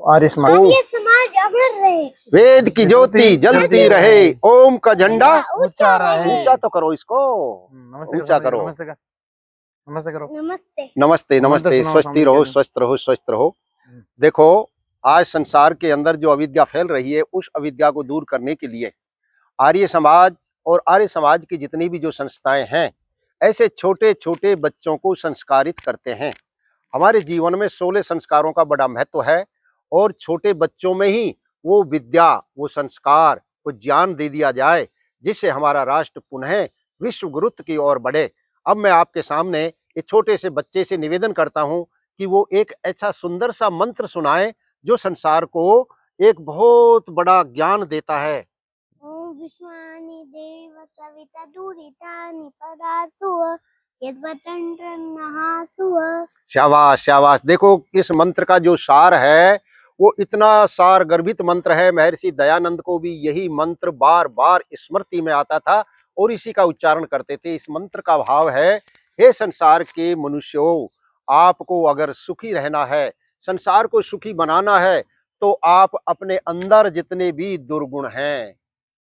आर्य समाज। आर्य समाज अमर रहे, वेद की ज्योति जलती रहे, ओम का झंडा ऊंचा रहे। ऊंचा तो करो इसको, नमस्ते ऊंचा करो। नमस्ते कर, नमस्ते करो। नमस्ते नमस्ते मंत्र नमस्ते, सुनाओ, स्वस्थ स्वामी रहो जी। स्वस्थ रहो स्वस्थ रहो। देखो, आज संसार के अंदर जो अविद्या फैल रही है, उस अविद्या को दूर करने के लिए आर्य समाज और आर्य समाज की जितनी भी जो संस्थाएं हैं, ऐसे छोटे छोटे बच्चों को संस्कारित करते हैं। हमारे जीवन में 16 संस्कारों का बड़ा महत्व है और छोटे बच्चों में ही वो विद्या, वो संस्कार, वो ज्ञान दे दिया जाए, जिससे हमारा राष्ट्र पुनः विश्व गुरुत्व की ओर बढ़े। अब मैं आपके सामने एक छोटे से बच्चे से निवेदन करता हूं कि वो एक ऐसा सुंदर सा मंत्र सुनाए जो संसार को एक बहुत बड़ा ज्ञान देता है। ओम विश्वानि देव सविता दुरितानि पदासुव यद्वतन्त्रन्नहासुव। शाबाश शाबाश। देखो, इस मंत्र का जो सार है वो इतना सार गर्भित मंत्र है, महर्षि दयानंद को भी यही मंत्र बार बार स्मृति में आता था और इसी का उच्चारण करते थे। इस मंत्र का भाव है, हे संसार के मनुष्यों, आपको अगर सुखी रहना है, संसार को सुखी बनाना है, तो आप अपने अंदर जितने भी दुर्गुण हैं,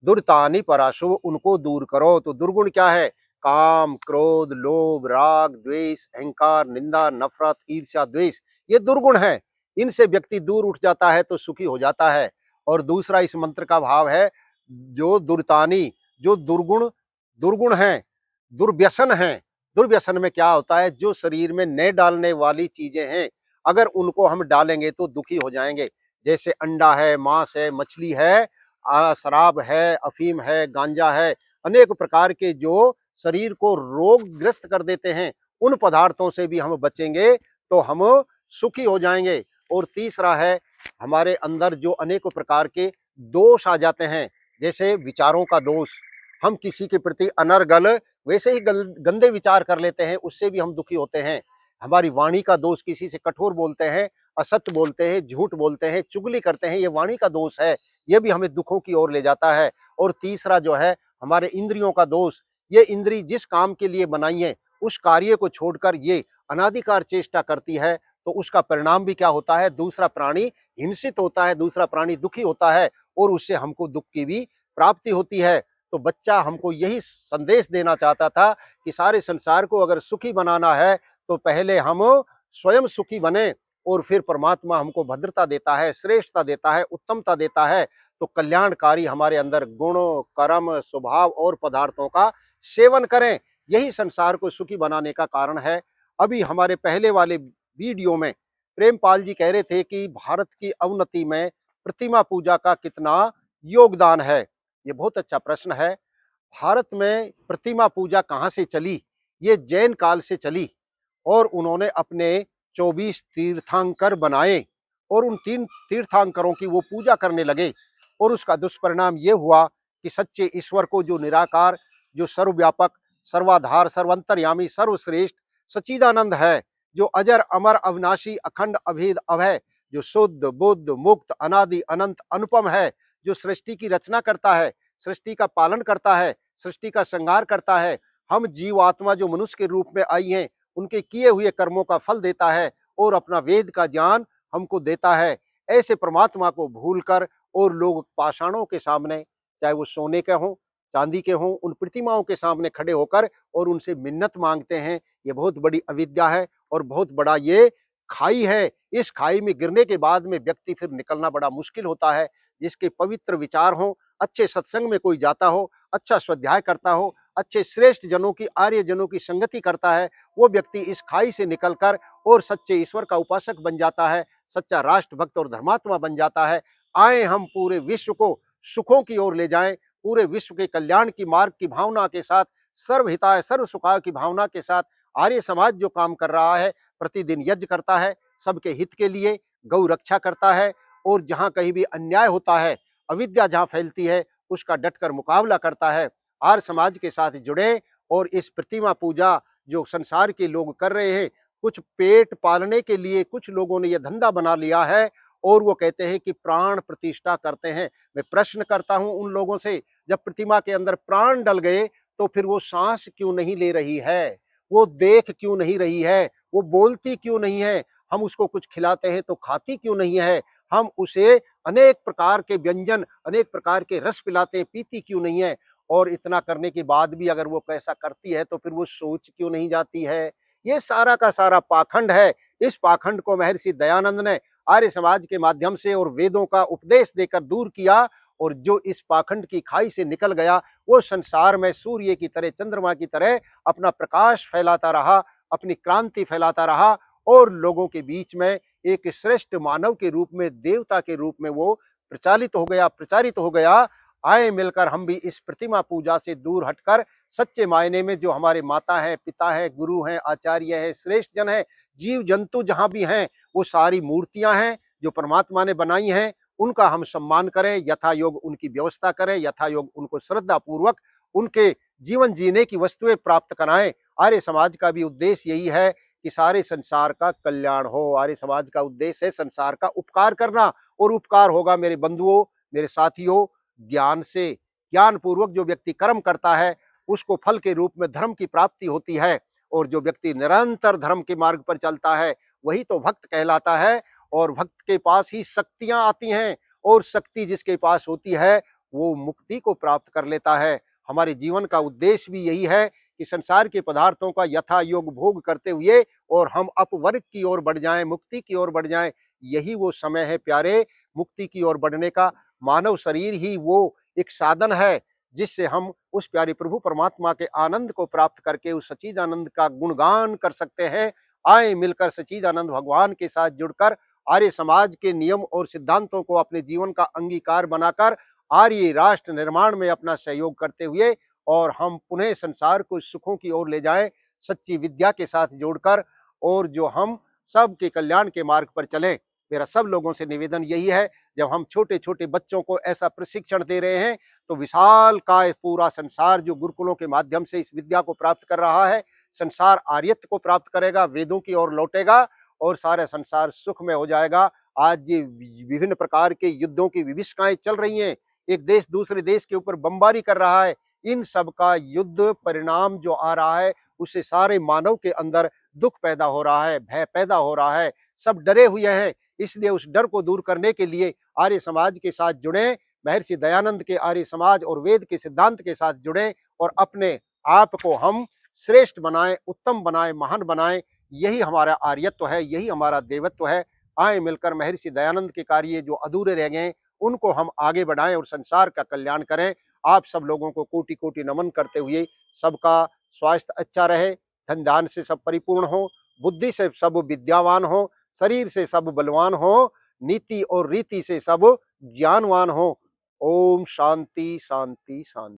दुर्तानि पराशु, उनको दूर करो। तो दुर्गुण क्या है? काम, क्रोध, लोभ, राग, द्वेष, अहंकार, निंदा, नफरत, ईर्ष्या, द्वेष, ये दुर्गुण है। इनसे व्यक्ति दूर उठ जाता है तो सुखी हो जाता है। और दूसरा इस मंत्र का भाव है, जो दुर्तानी, जो दुर्गुण, दुर्गुण है, दुर्व्यसन है। दुर्व्यसन में क्या होता है? जो शरीर में न डालने वाली चीजें हैं, अगर उनको हम डालेंगे तो दुखी हो जाएंगे। जैसे अंडा है, मांस है, मछली है, शराब है, अफीम है, गांजा है, अनेक प्रकार के जो शरीर को रोगग्रस्त कर देते हैं, उन पदार्थों से भी हम बचेंगे तो हम सुखी हो जाएंगे। और तीसरा है, हमारे अंदर जो अनेक प्रकार के दोष आ जाते हैं, जैसे विचारों का दोष, हम किसी के प्रति अनर्गल वैसे ही गंदे विचार कर लेते हैं, उससे भी हम दुखी होते हैं। हमारी वाणी का दोष, किसी से कठोर बोलते हैं, असत्य बोलते हैं, झूठ बोलते हैं, चुगली करते हैं, ये वाणी का दोष है, ये भी हमें दुखों की ओर ले जाता है। और तीसरा जो है हमारे इंद्रियों का दोष, ये इंद्री जिस काम के लिए बनाई है, उस कार्य को छोड़कर ये अनादिकार चेष्टा करती है, तो उसका परिणाम भी क्या होता है? दूसरा प्राणी हिंसित होता है, दूसरा प्राणी दुखी होता है और उससे हमको दुख की भी प्राप्ति होती है। तो बच्चा हमको यही संदेश देना चाहता था कि सारे संसार को अगर सुखी बनाना है तो पहले हम स्वयं सुखी बने और फिर परमात्मा हमको भद्रता देता है, श्रेष्ठता देता है, उत्तमता देता है। तो कल्याणकारी हमारे अंदर गुण, कर्म, स्वभाव और पदार्थों का सेवन करें, यही संसार को सुखी बनाने का कारण है। अभी हमारे पहले वाले वीडियो में प्रेमपाल जी कह रहे थे कि भारत की अवनति में प्रतिमा पूजा का कितना योगदान है। ये बहुत अच्छा प्रश्न है। भारत में प्रतिमा पूजा कहाँ से चली? ये जैन काल से चली और उन्होंने अपने 24 तीर्थंकर बनाए और उन 3 तीर्थंकरों की वो पूजा करने लगे और उसका दुष्परिणाम ये हुआ कि सच्चे ईश्वर को, जो निराकार, जो सर्वव्यापक, सर्वाधार, सर्वंतर्यामी, सर्वश्रेष्ठ सच्चिदानंद है, जो अजर अमर अविनाशी अखंड अभेद अभय, जो शुद्ध बुद्ध मुक्त अनादि अनंत अनुपम है, जो सृष्टि की रचना करता है, सृष्टि का पालन करता है, सृष्टि का श्रृंगार करता है, हम जीवात्मा जो मनुष्य के रूप में आई हैं, उनके किए हुए कर्मों का फल देता है और अपना वेद का ज्ञान हमको देता है। ऐसे परमात्मा को भूलकर और लोग पाषाणों के सामने, चाहे वो सोने के हों, चांदी के हों, उन प्रतिमाओं के सामने खड़े होकर और उनसे मिन्नत मांगते हैं। ये बहुत बड़ी अविद्या है और बहुत बड़ा ये खाई है। इस खाई में गिरने के बाद में व्यक्ति फिर निकलना बड़ा मुश्किल होता है। जिसके पवित्र विचार हों, अच्छे सत्संग में कोई जाता हो, अच्छा स्वाध्याय करता हो, अच्छे श्रेष्ठ जनों की, आर्य जनों की संगति करता है, वो व्यक्ति इस खाई से निकलकर और सच्चे ईश्वर का उपासक बन जाता है, सच्चा राष्ट्र भक्त और धर्मात्मा बन जाता है। आए हम पूरे विश्व को सुखों की ओर ले जाएं, पूरे विश्व के कल्याण की मार्ग की भावना के साथ, सर्वहिताय सर्व सुखाय की भावना के साथ आर्य समाज जो काम कर रहा है, प्रतिदिन यज्ञ करता है, सबके हित के लिए गौ रक्षा करता है और जहां कहीं भी अन्याय होता है, अविद्या जहां फैलती है, उसका डटकर मुकाबला करता है। आर्य समाज के साथ जुड़े और इस प्रतिमा पूजा जो संसार के लोग कर रहे हैं, कुछ पेट पालने के लिए कुछ लोगों ने यह धंधा बना लिया है और वो कहते हैं कि प्राण प्रतिष्ठा करते हैं। मैं प्रश्न करता हूं उन लोगों से, जब प्रतिमा के अंदर प्राण डल गए तो फिर वो सांस क्यों नहीं ले रही है? वो देख क्यों नहीं रही है? वो बोलती क्यों नहीं है? हम उसको कुछ खिलाते हैं तो खाती क्यों नहीं है, हम उसे अनेक प्रकार के व्यंजन, अनेक प्रकार के रस पिलाते हैं, पीती क्यों नहीं है। और इतना करने के बाद भी अगर वो ऐसा करती है तो फिर वो सोच क्यों नहीं जाती है। ये सारा का सारा पाखंड है। इस पाखंड को महर्षि दयानंद ने आर्य समाज के माध्यम से और वेदों का उपदेश देकर दूर किया, और जो इस पाखंड की खाई से निकल गया वो संसार में सूर्य की तरह, चंद्रमा की तरह अपना प्रकाश फैलाता रहा, अपनी क्रांति फैलाता रहा, और लोगों के बीच में एक श्रेष्ठ मानव के रूप में, देवता के रूप में वो प्रचारित हो गया। आए मिलकर हम भी इस प्रतिमा पूजा से दूर हटकर सच्चे मायने में जो हमारे माता है, पिता है, गुरु हैं, आचार्य है, श्रेष्ठ जन है, जीव जंतु जहां भी हैं, वो सारी मूर्तियां हैं जो परमात्मा ने बनाई हैं, उनका हम सम्मान करें, यथा योग उनकी व्यवस्था करें, यथा योग उनको श्रद्धा पूर्वक उनके जीवन जीने की वस्तुएं प्राप्त कराएं। आर्य समाज का भी उद्देश्य यही है कि सारे संसार का कल्याण हो। आर्य समाज का उद्देश्य है संसार का उपकार करना, और उपकार होगा मेरे बंधुओं, मेरे साथियों, ज्ञान से। ज्ञान पूर्वक जो व्यक्ति कर्म करता है उसको फल के रूप में धर्म की प्राप्ति होती है, और जो व्यक्ति निरंतर धर्म के मार्ग पर चलता है वही तो भक्त कहलाता है। और भक्त के पास ही शक्तियां आती हैं, और शक्ति जिसके पास होती है वो मुक्ति को प्राप्त कर लेता है। हमारे जीवन का उद्देश्य भी यही है कि संसार के पदार्थों का यथा योग भोग करते हुए और हम अपवर्ग की ओर बढ़ जाएं, मुक्ति की ओर बढ़ जाएं। यही वो समय है प्यारे, मुक्ति की ओर बढ़ने का। मानव शरीर ही वो एक साधन है जिससे हम उस प्यारे प्रभु परमात्मा के आनंद को प्राप्त करके उस सच्चिदानंद का गुणगान कर सकते हैं। आए मिलकर सच्चिदानंद भगवान के साथ जुड़कर आर्य समाज के नियम और सिद्धांतों को अपने जीवन का अंगीकार बनाकर आर्य राष्ट्र निर्माण में अपना सहयोग करते हुए, और हम पुनः संसार को सुखों की ओर ले जाएं, सच्ची विद्या के साथ जोड़कर, और जो हम सब के कल्याण के मार्ग पर चलें। मेरा सब लोगों से निवेदन यही है, जब हम छोटे छोटे बच्चों को ऐसा प्रशिक्षण दे रहे हैं तो विशाल काय पूरा संसार जो गुरुकुलों के माध्यम से इस विद्या को प्राप्त कर रहा है, संसार आर्यत्व को प्राप्त करेगा, वेदों की ओर लौटेगा, और सारा संसार सुख में हो जाएगा। आज ये विभिन्न प्रकार के युद्धों की विभीषिकाएं चल रही हैं, एक देश दूसरे देश के ऊपर बमबारी कर रहा है, इन सब का युद्ध परिणाम जो आ रहा है उससे सारे मानव के अंदर दुख पैदा हो रहा है, भय पैदा हो रहा है, सब डरे हुए हैं। इसलिए उस डर को दूर करने के लिए आर्य समाज के साथ जुड़ें, महर्षि दयानंद के आर्य समाज और वेद के सिद्धांत के साथ जुड़ें, और अपने आप को हम श्रेष्ठ बनाएं, उत्तम बनाएं, महान बनाएं। यही हमारा आर्यत्व है, यही हमारा देवत्व है। आए मिलकर महर्षि दयानंद के कार्य जो अधूरे रह गए उनको हम आगे बढ़ाएं और संसार का कल्याण करें। आप सब लोगों को कोटि कोटि नमन करते हुए, सबका स्वास्थ्य अच्छा रहे, धन धान्य से सब परिपूर्ण हो, बुद्धि से सब विद्यावान हो, शरीर से सब बलवान हो, नीति और रीति से सब ज्ञानवान हो। ओम शांति शांति शांति।